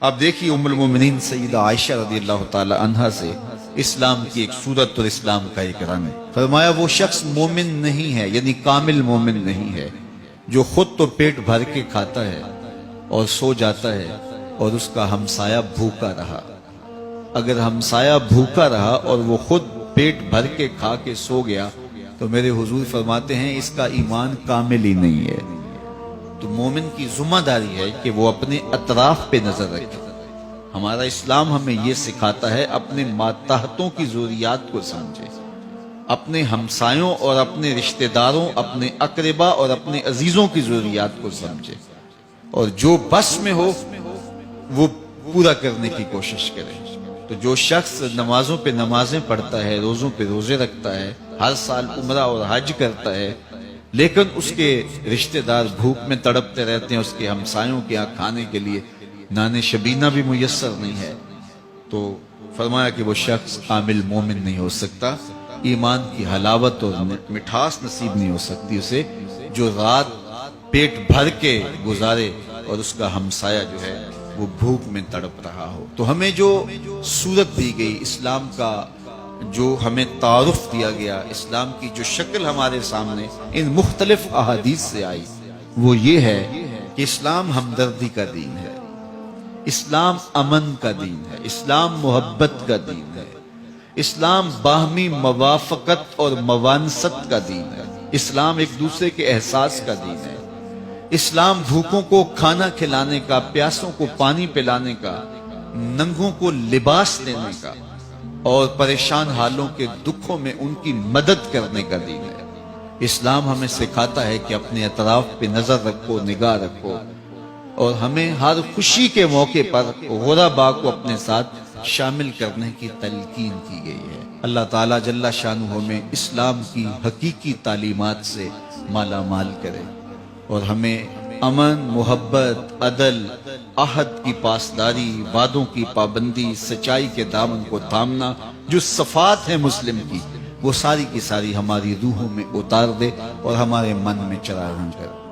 اب دیکھیے ام المومنین سیدہ عائشہ رضی اللہ تعالی عنہا سے اسلام کی ایک صورت اور اسلام کا ایک رنگ. فرمایا وہ شخص مومن نہیں ہے، یعنی کامل مومن نہیں ہے، جو خود تو پیٹ بھر کے کھاتا ہے اور سو جاتا ہے اور اس کا ہمسایہ بھوکا رہا. اگر ہمسایہ بھوکا رہا اور وہ خود پیٹ بھر کے کھا کے سو گیا تو میرے حضور فرماتے ہیں اس کا ایمان کامل ہی نہیں ہے. تو مومن کی ذمہ داری ہے کہ وہ اپنے اطراف پہ نظر رکھے. ہمارا اسلام ہمیں یہ سکھاتا ہے اپنے ماتحتوں کی ضروریات کو سمجھے، اپنے ہمسایوں اور اپنے رشتہ داروں، اپنے اقربا اور اپنے عزیزوں کی ضروریات کو سمجھے، اور جو بس میں ہو وہ پورا کرنے کی کوشش کرے. تو جو شخص نمازوں پہ نمازیں پڑھتا ہے، روزوں پہ روزے رکھتا ہے، ہر سال عمرہ اور حج کرتا ہے، لیکن اس کے رشتہ دار بھوک میں تڑپتے رہتے ہیں، اس کے ہمسایوں کے یہاں کھانے کے لیے نان شبینہ بھی میسر نہیں ہے، تو فرمایا کہ وہ شخص کامل مومن نہیں ہو سکتا. ایمان کی حلاوت اور مٹھاس نصیب نہیں ہو سکتی اسے جو رات پیٹ بھر کے گزارے اور اس کا ہمسایہ جو ہے وہ بھوک میں تڑپ رہا ہو. تو ہمیں جو صورت دی گئی، اسلام کا جو ہمیں تعارف دیا گیا، اسلام کی جو شکل ہمارے سامنے ان مختلف احادیث سے آئی، وہ یہ ہے کہ اسلام ہمدردی کا دین ہے، اسلام امن کا دین ہے، اسلام محبت کا دین ہے، اسلام باہمی موافقت اور موانست کا دین ہے، اسلام ایک دوسرے کے احساس کا دین ہے، اسلام بھوکوں کو کھانا کھلانے کا، پیاسوں کو پانی پلانے کا، ننگوں کو لباس دینے کا اور پریشان حالوں کے دکھوں میں ان کی مدد کرنے کا دین ہے. اسلام ہمیں سکھاتا ہے کہ اپنے اطراف پہ نظر رکھو، نگاہ رکھو، اور ہمیں ہر خوشی کے موقع پر غرباء کو اپنے ساتھ شامل کرنے کی تلقین کی گئی ہے. اللہ تعالیٰ جل شانہ ہمیں اسلام کی حقیقی تعلیمات سے مالا مال کرے اور ہمیں امن، محبت، عدل، عہد کی پاسداری، وعدوں کی پابندی، سچائی کے دامن کو تھامنا، جو صفات ہیں مسلم کی، وہ ساری کی ساری ہماری روحوں میں اتار دے اور ہمارے من میں چراغاں کرے.